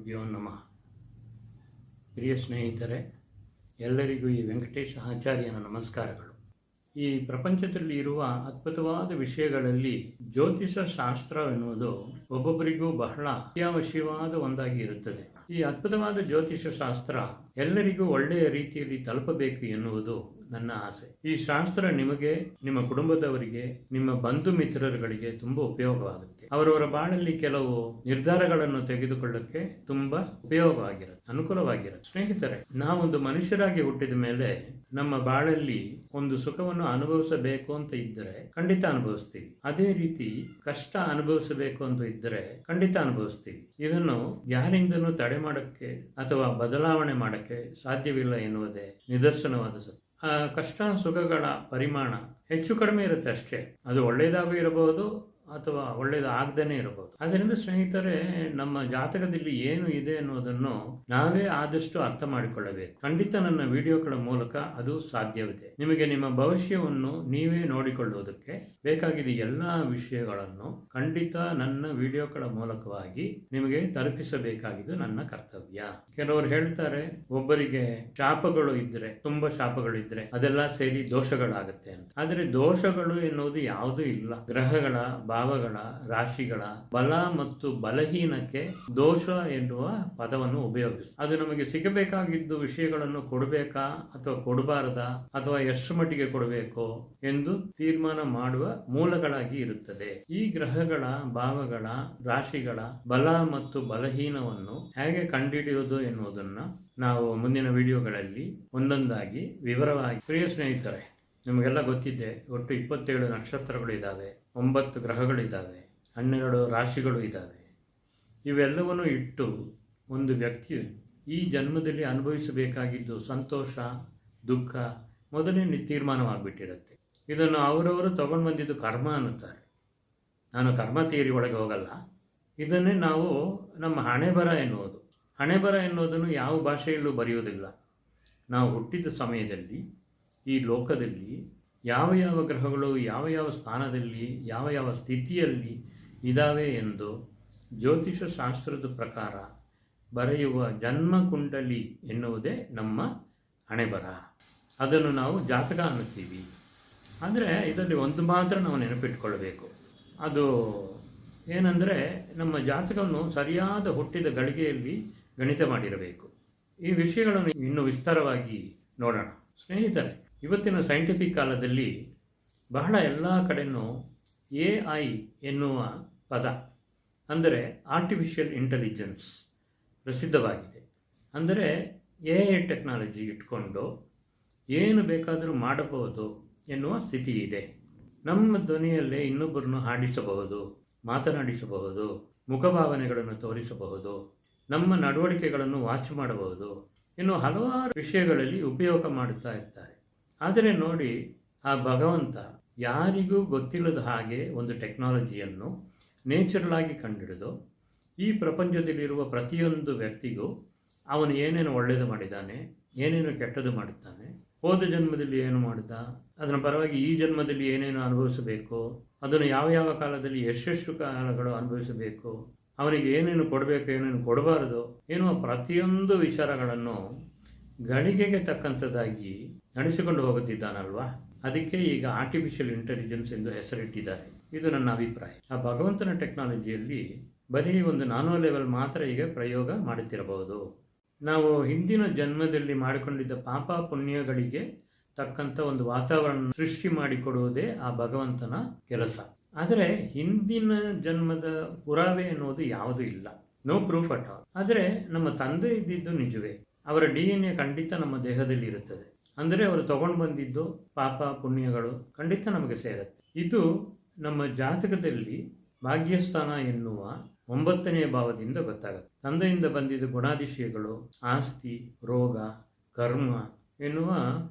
ಗುರುಭ್ಯೋ ನಮಃ. ಪ್ರಿಯ ಸ್ನೇಹಿತರೆ, ಎಲ್ಲರಿಗೂ ಈ ವೆಂಕಟೇಶ ಆಚಾರ್ಯನ ನಮಸ್ಕಾರಗಳು. ಈ ಪ್ರಪಂಚದಲ್ಲಿ ಇರುವ ಅದ್ಭುತವಾದ ವಿಷಯಗಳಲ್ಲಿ ಜ್ಯೋತಿಷ ಶಾಸ್ತ್ರ ಎನ್ನುವುದು ಒಬ್ಬೊಬ್ಬರಿಗೂ ಬಹಳ ಅತ್ಯವಶ್ಯವಾದ ಒಂದಾಗಿ ಇರುತ್ತದೆ. ಈ ಅದ್ಭುತವಾದ ಜ್ಯೋತಿಷ ಶಾಸ್ತ್ರ ಎಲ್ಲರಿಗೂ ಒಳ್ಳೆಯ ರೀತಿಯಲ್ಲಿ ತಲುಪಬೇಕು ಎನ್ನುವುದು ನನ್ನ ಆಸೆ. ಈ ಶಾಸ್ತ್ರ ನಿಮಗೆ, ನಿಮ್ಮ ಕುಟುಂಬದವರಿಗೆ, ನಿಮ್ಮ ಬಂಧು ಮಿತ್ರರುಗಳಿಗೆ ತುಂಬಾ ಉಪಯೋಗವಾಗುತ್ತೆ. ಅವರವರ ಬಾಳಲ್ಲಿ ಕೆಲವು ನಿರ್ಧಾರಗಳನ್ನು ತೆಗೆದುಕೊಳ್ಳಕ್ಕೆ ತುಂಬಾ ಉಪಯೋಗವಾಗಿರುತ್ತೆ, ಅನುಕೂಲವಾಗಿರುತ್ತೆ. ಸ್ನೇಹಿತರೆ, ನಾವೊಂದು ಮನುಷ್ಯರಾಗಿ ಹುಟ್ಟಿದ ಮೇಲೆ ನಮ್ಮ ಬಾಳಲ್ಲಿ ಒಂದು ಸುಖವನ್ನು ಅನುಭವಿಸಬೇಕು ಅಂತ ಇದ್ದರೆ ಖಂಡಿತ ಅನುಭವಿಸ್ತೀವಿ. ಅದೇ ರೀತಿ ಕಷ್ಟ ಅನುಭವಿಸಬೇಕು ಅಂತ ಇದ್ದರೆ ಖಂಡಿತ ಅನುಭವಿಸ್ತೀವಿ. ಇದನ್ನು ಯಾರಿಂದನೂ ತಡೆ ಮಾಡಕ್ಕೆ ಅಥವಾ ಬದಲಾವಣೆ ಮಾಡಕ್ಕೆ ಸಾಧ್ಯವಿಲ್ಲ ಎನ್ನುವುದೇ ನಿದರ್ಶನವಾದ ಸತ್ಯ. ಕಷ್ಟ ಸುಖಗಳ ಪರಿಮಾಣ ಹೆಚ್ಚು ಕಡಿಮೆ ಇರುತ್ತೆ ಅಷ್ಟೇ. ಅದು ಒಳ್ಳೆಯದಾಗೂ ಇರಬಹುದು ಅಥವಾ ಒಳ್ಳೆಯದು ಆಗದೇನೆ ಇರಬಹುದು. ಆದ್ದರಿಂದ ಸ್ನೇಹಿತರೆ, ನಮ್ಮ ಜಾತಕದಲ್ಲಿ ಏನು ಇದೆ ಅನ್ನೋದನ್ನು ನಾವೇ ಆದಷ್ಟು ಅರ್ಥ ಮಾಡಿಕೊಳ್ಳಬೇಕು. ಖಂಡಿತ ನನ್ನ ವಿಡಿಯೋಗಳ ಮೂಲಕ ಅದು ಸಾಧ್ಯವಿದೆ. ನಿಮಗೆ ನಿಮ್ಮ ಭವಿಷ್ಯವನ್ನು ನೀವೇ ನೋಡಿಕೊಳ್ಳುವುದಕ್ಕೆ ಬೇಕಾಗಿದ್ದ ಎಲ್ಲ ವಿಷಯಗಳನ್ನು ಖಂಡಿತ ನನ್ನ ವಿಡಿಯೋಗಳ ಮೂಲಕವಾಗಿ ನಿಮಗೆ ತಲುಪಿಸಬೇಕಾಗಿದ್ದು ನನ್ನ ಕರ್ತವ್ಯ. ಕೆಲವರು ಹೇಳ್ತಾರೆ, ಒಬ್ಬರಿಗೆ ಶಾಪಗಳು ಇದ್ರೆ, ತುಂಬಾ ಶಾಪಗಳು ಇದ್ರೆ ಅದೆಲ್ಲ ಸೇರಿ ದೋಷಗಳಾಗುತ್ತೆ ಅಂತ. ಆದರೆ ದೋಷಗಳು ಎನ್ನುವುದು ಯಾವುದೂ ಇಲ್ಲ. ಗ್ರಹಗಳ, ಭಾವಗಳ, ರಾಶಿಗಳ ಬಲ ಮತ್ತು ಬಲಹೀನಕ್ಕೆ ದೋಷ ಎನ್ನುವ ಪದವನ್ನು ಉಪಯೋಗಿಸಿ ಅದು ನಮಗೆ ಸಿಗಬೇಕಾಗಿದ್ದು ವಿಷಯಗಳನ್ನು ಕೊಡಬೇಕಾ ಅಥವಾ ಕೊಡಬಾರದಾ ಅಥವಾ ಎಷ್ಟು ಮಟ್ಟಿಗೆ ಕೊಡಬೇಕು ಎಂದು ತೀರ್ಮಾನ ಮಾಡುವ ಮೂಲಗಳಾಗಿ ಇರುತ್ತದೆ. ಈ ಗ್ರಹಗಳ, ಭಾವಗಳ, ರಾಶಿಗಳ ಬಲ ಮತ್ತು ಬಲಹೀನವನ್ನು ಹೇಗೆ ಕಂಡುಹಿಡಿಯುವುದು ಎನ್ನುವುದನ್ನ ನಾವು ಮುಂದಿನ ವಿಡಿಯೋಗಳಲ್ಲಿ ಒಂದೊಂದಾಗಿ ವಿವರವಾಗಿ. ಪ್ರಿಯ ಸ್ನೇಹಿತರೆ, ನಿಮಗೆಲ್ಲ ಗೊತ್ತಿದೆ, ಒಟ್ಟು 27 ನಕ್ಷತ್ರಗಳು ಇದ್ದಾವೆ, 9 ಗ್ರಹಗಳಿದ್ದಾವೆ, 12 ರಾಶಿಗಳು ಇದ್ದಾವೆ. ಇವೆಲ್ಲವನ್ನು ಇಟ್ಟು ಒಂದು ವ್ಯಕ್ತಿ ಈ ಜನ್ಮದಲ್ಲಿ ಅನುಭವಿಸಬೇಕಾಗಿದ್ದು ಸಂತೋಷ, ದುಃಖ ಮೊದಲೇ ತೀರ್ಮಾನವಾಗಿಬಿಟ್ಟಿರುತ್ತೆ. ಇದನ್ನು ಅವರವರು ತಗೊಂಡು ಬಂದಿದ್ದು ಕರ್ಮ ಅನ್ನುತ್ತಾರೆ. ನಾನು ಕರ್ಮ ಥಿಯರಿ ಒಳಗೆ ಹೋಗಲ್ಲ. ಇದನ್ನೇ ನಾವು ನಮ್ಮ ಹಣೆಬರ ಎನ್ನುವುದು. ಹಣೆಬರ ಎನ್ನುವುದನ್ನು ಯಾವ ಭಾಷೆಯಲ್ಲೂ ಬರೆಯುವುದಿಲ್ಲ. ನಾವು ಹುಟ್ಟಿದ ಸಮಯದಲ್ಲಿ ಈ ಲೋಕದಲ್ಲಿ ಯಾವ ಯಾವ ಗ್ರಹಗಳು ಯಾವ ಯಾವ ಸ್ಥಾನದಲ್ಲಿ ಯಾವ ಯಾವ ಸ್ಥಿತಿಯಲ್ಲಿ ಇದ್ದಾವೆ ಎಂದು ಜ್ಯೋತಿಷ ಶಾಸ್ತ್ರದ ಪ್ರಕಾರ ಬರೆಯುವ ಜನ್ಮ ಕುಂಡಲಿ ಎನ್ನುವುದೇ ನಮ್ಮ ಹಣೆಬರ. ಅದನ್ನು ನಾವು ಜಾತಕ ಅನ್ನುತ್ತೀವಿ. ಅಂದರೆ ಇದರಲ್ಲಿ ಒಂದು ಮಾತ್ರ ನಾವು ನೆನಪಿಟ್ಕೊಳ್ಬೇಕು. ಅದು ಏನಂದರೆ, ನಮ್ಮ ಜಾತಕವನ್ನು ಸರಿಯಾದ ಹುಟ್ಟಿದ ಗಳಿಗೆಯಲ್ಲಿ ಗಣಿತ ಮಾಡಿರಬೇಕು. ಈ ವಿಷಯಗಳನ್ನು ಇನ್ನೂ ವಿಸ್ತಾರವಾಗಿ ನೋಡೋಣ. ಸ್ನೇಹಿತರೆ, ಇವತ್ತಿನ ಸೈಂಟಿಫಿಕ್ ಕಾಲದಲ್ಲಿ ಬಹಳ ಎಲ್ಲ ಕಡೆಯೂ AI ಎನ್ನುವ ಪದ, ಅಂದರೆ ಆರ್ಟಿಫಿಷಿಯಲ್ ಇಂಟೆಲಿಜೆನ್ಸ್ ಪ್ರಸಿದ್ಧವಾಗಿದೆ. ಅಂದರೆ AI ಟೆಕ್ನಾಲಜಿ ಇಟ್ಕೊಂಡು ಏನು ಬೇಕಾದರೂ ಮಾಡಬಹುದು ಎನ್ನುವ ಸ್ಥಿತಿ ಇದೆ. ನಮ್ಮ ಧ್ವನಿಯಲ್ಲೇ ಇನ್ನೊಬ್ಬರನ್ನು ಹಾಡಿಸಬಹುದು, ಮಾತನಾಡಿಸಬಹುದು, ಮುಖಭಾವನೆಗಳನ್ನು ತೋರಿಸಬಹುದು, ನಮ್ಮ ನಡವಳಿಕೆಗಳನ್ನು ವಾಚ್ ಮಾಡಬಹುದು, ಇನ್ನು ಹಲವಾರು ವಿಷಯಗಳಲ್ಲಿ ಉಪಯೋಗ ಮಾಡುತ್ತಾ ಇರ್ತಾರೆ. ಆದರೆ ನೋಡಿ, ಆ ಭಗವಂತ ಯಾರಿಗೂ ಗೊತ್ತಿಲ್ಲದ ಹಾಗೆ ಒಂದು ಟೆಕ್ನಾಲಜಿಯನ್ನು ನೇಚರಲ್ ಆಗಿ ಕಂಡುಹಿಡಿದು ಈ ಪ್ರಪಂಚದಲ್ಲಿರುವ ಪ್ರತಿಯೊಂದು ವ್ಯಕ್ತಿಗೂ ಅವನು ಏನೇನು ಒಳ್ಳೆಯದು ಮಾಡಿದ್ದಾನೆ, ಏನೇನು ಕೆಟ್ಟದ್ದು ಮಾಡುತ್ತಾನೆ, ಹೋದ ಜನ್ಮದಲ್ಲಿ ಏನು ಮಾಡಿದ, ಅದರ ಪರವಾಗಿ ಈ ಜನ್ಮದಲ್ಲಿ ಏನೇನು ಅನುಭವಿಸಬೇಕು, ಅದನ್ನು ಯಾವ ಯಾವ ಕಾಲದಲ್ಲಿ ಎಷ್ಟೆಷ್ಟು ಕಾಲಗಳು ಅನುಭವಿಸಬೇಕು, ಅವನಿಗೆ ಏನೇನು ಕೊಡಬೇಕು, ಏನೇನು ಕೊಡಬಾರದು ಎನ್ನುವ ಪ್ರತಿಯೊಂದು ವಿಚಾರಗಳನ್ನು ಗಳಿಗೆಗೆ ತಕ್ಕಂಥದ್ದಾಗಿ ನಡೆಸಿಕೊಂಡು ಹೋಗುತ್ತಿದ್ದಾನಲ್ವಾ. ಅದಕ್ಕೆ ಈಗ ಆರ್ಟಿಫಿಷಿಯಲ್ ಇಂಟೆಲಿಜೆನ್ಸ್ ಎಂದು ಹೆಸರಿಟ್ಟಿದ್ದಾರೆ. ಇದು ನನ್ನ ಅಭಿಪ್ರಾಯ. ಆ ಭಗವಂತನ ಟೆಕ್ನಾಲಜಿಯಲ್ಲಿ ಬರೀ ಒಂದು ನಾನೋ ಲೆವೆಲ್ ಮಾತ್ರ ಈಗ ಪ್ರಯೋಗ ಮಾಡುತ್ತಿರಬಹುದು. ನಾವು ಹಿಂದಿನ ಜನ್ಮದಲ್ಲಿ ಮಾಡಿಕೊಂಡಿದ್ದ ಪಾಪ ಪುಣ್ಯಗಳಿಗೆ ತಕ್ಕಂಥ ಒಂದು ವಾತಾವರಣ ಸೃಷ್ಟಿ ಮಾಡಿಕೊಡುವುದೇ ಆ ಭಗವಂತನ ಕೆಲಸ. ಆದರೆ ಹಿಂದಿನ ಜನ್ಮದ ಪುರಾವೆ ಎನ್ನುವುದು ಯಾವುದೂ ಇಲ್ಲ, ನೋ ಪ್ರೂಫ್ ಅಟ್ ಆಲ್. ಆದರೆ ನಮ್ಮ ತಂದೆ ಇದ್ದಿದ್ದು ನಿಜವೇ. ಅವರ DNA ಖಂಡಿತ ನಮ್ಮ ದೇಹದಲ್ಲಿ ಇರುತ್ತದೆ. ಅಂದರೆ ಅವರು ತಗೊಂಡು ಬಂದಿದ್ದು ಪಾಪ ಪುಣ್ಯಗಳು ಖಂಡಿತ ನಮಗೆ ಸೇರುತ್ತೆ. ಇದು ನಮ್ಮ ಜಾತಕದಲ್ಲಿ ಭಾಗ್ಯಸ್ಥಾನ ಎನ್ನುವ 9ನೇ ಭಾವದಿಂದ ಗೊತ್ತಾಗುತ್ತೆ. ತಂದೆಯಿಂದ ಬಂದಿದ್ದ ಗುಣಾತಿಶಯಗಳು, ಆಸ್ತಿ, ರೋಗ, ಕರ್ಮ ಎನ್ನುವ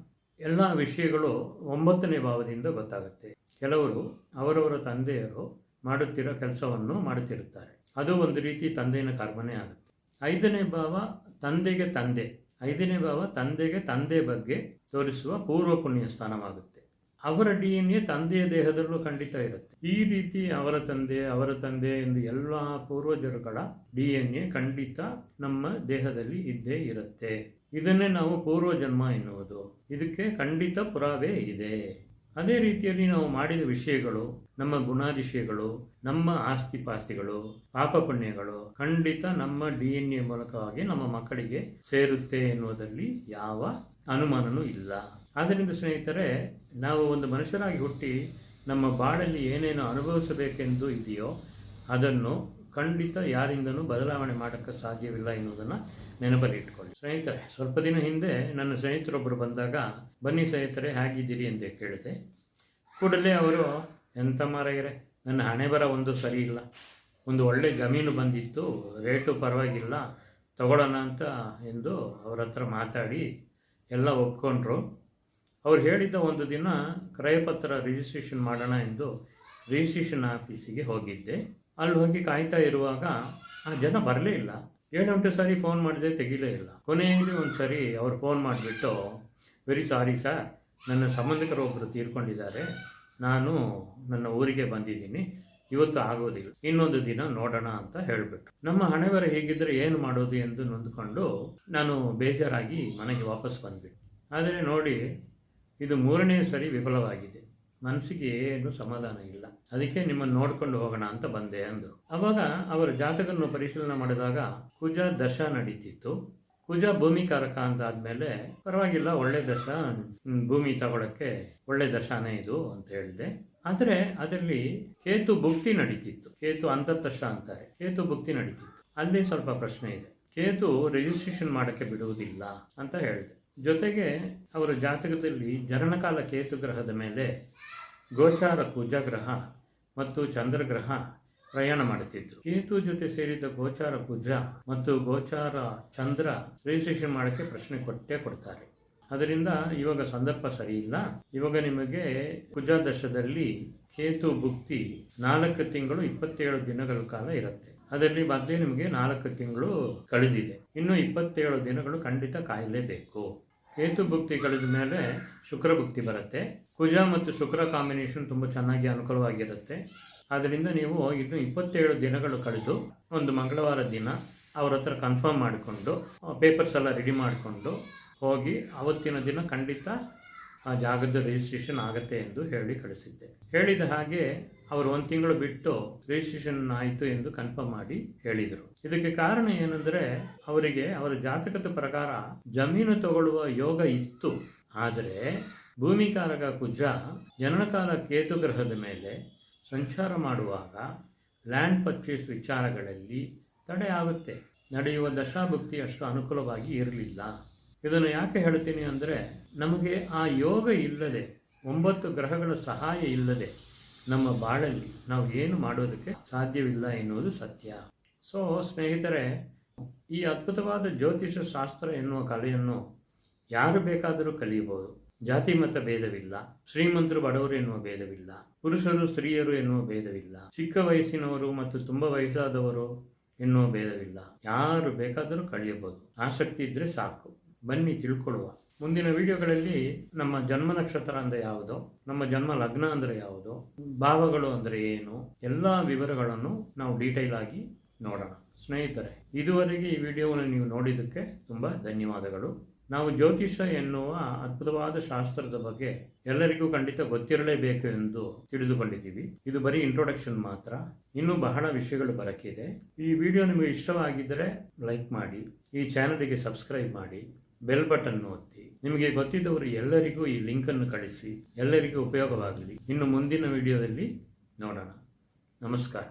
ಎಲ್ಲ ವಿಷಯಗಳು 9ನೇ ಭಾವದಿಂದ ಗೊತ್ತಾಗುತ್ತೆ. ಕೆಲವರು ಅವರವರ ತಂದೆಯರು ಮಾಡುತ್ತಿರೋ ಕೆಲಸವನ್ನು ಮಾಡುತ್ತಿರುತ್ತಾರೆ. ಅದು ಒಂದು ರೀತಿ ತಂದೆಯ ಕರ್ಮನೇ ಆಗುತ್ತೆ. 5ನೇ ಭಾವ ತಂದೆಗೆ ತಂದೆ, 5ನೇ ಭಾವ ತಂದೆಗೆ ತಂದೆ ಬಗ್ಗೆ ತೋರಿಸುವ ಪೂರ್ವ ಪುಣ್ಯ ಸ್ಥಾನವಾಗುತ್ತೆ. ಅವರ DNA ತಂದೆಯ ದೇಹದಲ್ಲೂ ಖಂಡಿತ ಇರುತ್ತೆ. ಈ ರೀತಿ ಅವರ ತಂದೆ ಎಂದು ಎಲ್ಲ ಪೂರ್ವಜರುಗಳ DNA ಖಂಡಿತ ನಮ್ಮ ದೇಹದಲ್ಲಿ ಇದ್ದೇ ಇರುತ್ತೆ. ಇದನ್ನೇ ನಾವು ಪೂರ್ವಜನ್ಮ ಎನ್ನುವುದು. ಇದಕ್ಕೆ ಖಂಡಿತ ಪುರಾವೆ ಇದೆ. ಅದೇ ರೀತಿಯಲ್ಲಿ ನಾವು ಮಾಡಿದ ವಿಷಯಗಳು, ನಮ್ಮ ಗುಣಾತಿಶಯಗಳು, ನಮ್ಮ ಆಸ್ತಿಪಾಸ್ತಿಗಳು, ಪಾಪ ಪುಣ್ಯಗಳು ಖಂಡಿತ ನಮ್ಮ DNA ಮೂಲಕವಾಗಿ ನಮ್ಮ ಮಕ್ಕಳಿಗೆ ಸೇರುತ್ತೆ ಎನ್ನುವುದರಲ್ಲಿ ಯಾವ ಅನುಮಾನನೂ ಇಲ್ಲ. ಆದ್ದರಿಂದ ಸ್ನೇಹಿತರೆ, ನಾವು ಒಂದು ಮನುಷ್ಯರಾಗಿ ಹುಟ್ಟಿ ನಮ್ಮ ಬಾಳಲ್ಲಿ ಏನೇನು ಅನುಭವಿಸಬೇಕೆಂದು ಇದೆಯೋ ಅದನ್ನು ಖಂಡಿತ ಯಾರಿಂದನೂ ಬದಲಾವಣೆ ಮಾಡೋಕ್ಕೆ ಸಾಧ್ಯವಿಲ್ಲ ಎನ್ನುವುದನ್ನು ನೆನಪಲ್ಲಿ ಇಟ್ಕೊಳ್ಳಿ. ಸ್ನೇಹಿತರೆ, ಸ್ವಲ್ಪ ದಿನ ಹಿಂದೆ ನನ್ನ ಸ್ನೇಹಿತರೊಬ್ಬರು ಬಂದಾಗ, ಬನ್ನಿ ಸ್ನೇಹಿತರೆ ಹೇಗಿದ್ದೀರಿ ಅಂತ ಕೇಳಿದೆ. ಕೂಡಲೇ ಅವರು, ಎಂಥ ಮಾರಾಯರೆ, ನನ್ನ ಹಣೆ ಬರ ಒಂದು ಸರಿ ಇಲ್ಲ, ಒಂದು ಒಳ್ಳೆ ಜಮೀನು ಬಂದಿತ್ತು, ರೇಟು ಪರವಾಗಿಲ್ಲ, ತಗೊಳ್ಳೋಣ ಅಂತ ಎಂದು ಅವರ ಹತ್ರ ಮಾತಾಡಿ ಎಲ್ಲ ಒಪ್ಕೊಂಡ್ರು. ಅವ್ರು ಹೇಳಿದ್ದ ಒಂದು ದಿನ ಕ್ರಯಪತ್ರ ರಿಜಿಸ್ಟ್ರೇಷನ್ ಮಾಡೋಣ ಎಂದು ರಿಜಿಸ್ಟ್ರೇಷನ್ ಆಫೀಸಿಗೆ ಹೋಗಿದ್ದೆ. ಅಲ್ಲಿ ಹೋಗಿ ಕಾಯ್ತಾ ಇರುವಾಗ ಆ ಜನ ಬರಲೇ ಇಲ್ಲ. 7-8 ಸಾರಿ ಫೋನ್ ಮಾಡಿದೆ, ತೆಗಿಲೇ ಇಲ್ಲ. ಕೊನೆಯಲ್ಲಿ ಒಂದು ಸರಿ ಅವ್ರು ಫೋನ್ ಮಾಡಿಬಿಟ್ಟು, ವೆರಿ ಸಾರಿ ಸರ್, ನನ್ನ ಸಂಬಂಧಿಕರು ಒಬ್ಬರು ತೀರ್ಕೊಂಡಿದ್ದಾರೆ, ನಾನು ನನ್ನ ಊರಿಗೆ ಬಂದಿದ್ದೀನಿ, ಇವತ್ತು ಆಗೋದಿಲ್ಲ, ಇನ್ನೊಂದು ದಿನ ನೋಡೋಣ ಅಂತ ಹೇಳಿಬಿಟ್ರು. ನಮ್ಮ ಹಣೆಬರ ಹೀಗಿದ್ದರೆ ಏನು ಮಾಡೋದು ಎಂದು ನೊಂದ್ಕೊಂಡು ನಾನು ಬೇಜಾರಾಗಿ ಮನೆಗೆ ವಾಪಸ್ ಬಂದ್ಬಿಟ್ಟು. ಆದರೆ ನೋಡಿ, ಇದು 3ನೇ ಸರಿ ವಿಫಲವಾಗಿದೆ. ಮನಸ್ಸಿಗೆ ಏನು ಸಮಾಧಾನ ಇಲ್ಲ. ಅದಕ್ಕೆ ನಿಮ್ಮನ್ನು ನೋಡ್ಕೊಂಡು ಹೋಗೋಣ ಅಂತ ಬಂದೆ ಅಂದರು. ಆವಾಗ ಅವರ ಜಾತಕವನ್ನು ಪರಿಶೀಲನೆ ಮಾಡಿದಾಗ ಕುಜ ದಶ ನಡೀತಿತ್ತು. ಕುಜ ಭೂಮಿಕಾರಕ ಅಂತ ಆದಮೇಲೆ ಪರವಾಗಿಲ್ಲ, ಒಳ್ಳೆ ದಶ, ಭೂಮಿ ತಗೊಳ್ಳೋಕ್ಕೆ ಒಳ್ಳೆ ದಶಾನೇ ಇದು ಅಂತ ಹೇಳಿದೆ. ಆದರೆ ಅದರಲ್ಲಿ ಕೇತು ಭುಕ್ತಿ ನಡೀತಿತ್ತು. ಕೇತು ಅಂತರ್ದಶ ಅಂತಾರೆ, ಕೇತು ಭುಕ್ತಿ ನಡೀತಿತ್ತು. ಅಲ್ಲಿ ಸ್ವಲ್ಪ ಪ್ರಶ್ನೆ ಇದೆ. ಕೇತು ರಿಜಿಸ್ಟ್ರೇಷನ್ ಮಾಡೋಕ್ಕೆ ಬಿಡುವುದಿಲ್ಲ ಅಂತ ಹೇಳಿದೆ. ಜೊತೆಗೆ ಅವರ ಜಾತಕದಲ್ಲಿ ಜನನಕಾಲ ಕೇತು ಗ್ರಹದ ಮೇಲೆ ಗೋಚಾರ ಕುಜಗ್ರಹ ಮತ್ತು ಚಂದ್ರಗ್ರಹ ಪ್ರಯಾಣ ಮಾಡುತ್ತಿದ್ದರು. ಕೇತು ಜೊತೆ ಸೇರಿದ ಗೋಚಾರ ಕುಜ ಮತ್ತು ಗೋಚಾರ ಚಂದ್ರ ರಿಜಿಸ್ಟ್ರೇಷನ್ ಮಾಡೋಕ್ಕೆ ಪ್ರಶ್ನೆ ಕೊಡ್ತಾರೆ. ಅದರಿಂದ ಇವಾಗ ಸಂದರ್ಭ ಸರಿ ಇಲ್ಲ. ಇವಾಗ ನಿಮಗೆ ಕುಜ ದಶದಲ್ಲಿ ಕೇತು ಭುಕ್ತಿ 4 ತಿಂಗಳು 27 ದಿನಗಳ ಕಾಲ ಇರುತ್ತೆ. ಅದರಲ್ಲಿ ಮೊದಲೇ ನಿಮಗೆ 4 ತಿಂಗಳು ಕಳೆದಿದೆ. ಇನ್ನು 27 ದಿನಗಳು ಖಂಡಿತ ಕಾಯಲೇಬೇಕು. ಕೇತು ಭುಕ್ತಿ ಕಳೆದ ಮೇಲೆ ಶುಕ್ರ ಭುಕ್ತಿ ಬರುತ್ತೆ. ಕುಜ ಮತ್ತು ಶುಕ್ರ ಕಾಂಬಿನೇಷನ್ ತುಂಬ ಚೆನ್ನಾಗಿ ಅನುಕೂಲವಾಗಿರುತ್ತೆ. ಆದ್ದರಿಂದ ನೀವು ಇನ್ನು 27 ದಿನಗಳು ಕಳೆದು ಒಂದು ಮಂಗಳವಾರ ದಿನ ಅವ್ರ ಹತ್ರ ಕನ್ಫರ್ಮ್ ಮಾಡಿಕೊಂಡು ಪೇಪರ್ಸ್ ಎಲ್ಲ ರೆಡಿ ಮಾಡಿಕೊಂಡು ಹೋಗಿ ಅವತ್ತಿನ ದಿನ ಖಂಡಿತ ಆ ಜಾಗದ ರಿಜಿಸ್ಟ್ರೇಷನ್ ಆಗುತ್ತೆ ಎಂದು ಹೇಳಿ ಕಳಿಸಿದ್ದೆ. ಹೇಳಿದ ಹಾಗೆ ಅವರು 1 ತಿಂಗಳು ಬಿಟ್ಟು ರಿಜಿಸ್ಟ್ರೇಷನ್ ಆಯಿತು ಎಂದು ಕನ್ಫರ್ಮ್ ಮಾಡಿ ಹೇಳಿದರು. ಇದಕ್ಕೆ ಕಾರಣ ಏನಂದರೆ, ಅವರಿಗೆ ಅವರ ಜಾತಕದ ಪ್ರಕಾರ ಜಮೀನು ತಗೊಳ್ಳುವ ಯೋಗ ಇತ್ತು. ಆದರೆ ಭೂಮಿಕಾರಕ ಕುಜ ಜನನಕಾಲ ಕೇತು ಗ್ರಹದ ಮೇಲೆ ಸಂಚಾರ ಮಾಡುವಾಗ ಲ್ಯಾಂಡ್ ಪರ್ಚೇಸ್ ವಿಚಾರಗಳಲ್ಲಿ ತಡೆ ಆಗುತ್ತೆ. ನಡೆಯುವ ದಶಾಭುಕ್ತಿ ಅಷ್ಟು ಅನುಕೂಲವಾಗಿ ಇರಲಿಲ್ಲ. ಇದನ್ನು ಯಾಕೆ ಹೇಳ್ತೀನಿ ಅಂದರೆ, ನಮಗೆ ಆ ಯೋಗ ಇಲ್ಲದೆ, 9 ಗ್ರಹಗಳ ಸಹಾಯ ಇಲ್ಲದೆ ನಮ್ಮ ಬಾಳಲ್ಲಿ ನಾವು ಏನು ಮಾಡೋದಕ್ಕೆ ಸಾಧ್ಯವಿಲ್ಲ ಎನ್ನುವುದು ಸತ್ಯ. ಸೊ ಸ್ನೇಹಿತರೆ, ಈ ಅದ್ಭುತವಾದ ಜ್ಯೋತಿಷ ಶಾಸ್ತ್ರ ಎನ್ನುವ ಕಲೆಯನ್ನು ಯಾರು ಬೇಕಾದರೂ ಕಲಿಯಬಹುದು. ಜಾತಿ ಮತ ಭೇದವಿಲ್ಲ, ಶ್ರೀಮಂತರು ಬಡವರು ಎನ್ನುವ ಭೇದವಿಲ್ಲ, ಪುರುಷರು ಸ್ತ್ರೀಯರು ಎನ್ನುವ ಭೇದವಿಲ್ಲ, ಚಿಕ್ಕ ವಯಸ್ಸಿನವರು ಮತ್ತು ತುಂಬ ವಯಸ್ಸಾದವರು ಎನ್ನುವ ಭೇದವಿಲ್ಲ. ಯಾರು ಬೇಕಾದರೂ ಕಲಿಯಬಹುದು. ಆಸಕ್ತಿ ಇದ್ದರೆ ಸಾಕು. ಬನ್ನಿ ತಿಳ್ಕೊಳ್ಳುವ. ಮುಂದಿನ ವಿಡಿಯೋಗಳಲ್ಲಿ ನಮ್ಮ ಜನ್ಮ ನಕ್ಷತ್ರ ಅಂದರೆ ಯಾವುದೋ, ನಮ್ಮ ಜನ್ಮ ಲಗ್ನ ಅಂದರೆ ಯಾವುದೋ, ಭಾವಗಳು ಅಂದರೆ ಏನು, ಎಲ್ಲ ವಿವರಗಳನ್ನು ನಾವು ಡೀಟೇಲ್ ಆಗಿ ನೋಡೋಣ. ಸ್ನೇಹಿತರೆ, ಇದುವರೆಗೆ ಈ ವಿಡಿಯೋವನ್ನು ನೀವು ನೋಡಿದ್ದಕ್ಕೆ ತುಂಬ ಧನ್ಯವಾದಗಳು. ನಾವು ಜ್ಯೋತಿಷ ಎನ್ನುವ ಅದ್ಭುತವಾದ ಶಾಸ್ತ್ರದ ಬಗ್ಗೆ ಎಲ್ಲರಿಗೂ ಖಂಡಿತ ಗೊತ್ತಿರಲೇಬೇಕು ಎಂದು ತಿಳಿದುಕೊಂಡಿದ್ದೀವಿ. ಇದು ಬರೀ ಇಂಟ್ರೊಡಕ್ಷನ್ ಮಾತ್ರ. ಇನ್ನೂ ಬಹಳ ವಿಷಯಗಳು ಬರಕ್ಕಿದೆ. ಈ ವಿಡಿಯೋ ನಿಮಗೆ ಇಷ್ಟವಾಗಿದ್ದರೆ ಲೈಕ್ ಮಾಡಿ, ಈ ಚಾನಲ್ಗೆ ಸಬ್ಸ್ಕ್ರೈಬ್ ಮಾಡಿ, ಬೆಲ್ ಬಟನ್ ಒತ್ತಿ. ನಿಮಗೆ ಗೊತ್ತಿದ್ದವರು ಎಲ್ಲರಿಗೂ ಈ ಲಿಂಕನ್ನು ಕಳಿಸಿ. ಎಲ್ಲರಿಗೂ ಉಪಯೋಗವಾಗಲಿ. ಇನ್ನು ಮುಂದಿನ ವಿಡಿಯೋದಲ್ಲಿ ನೋಡೋಣ. ನಮಸ್ಕಾರ.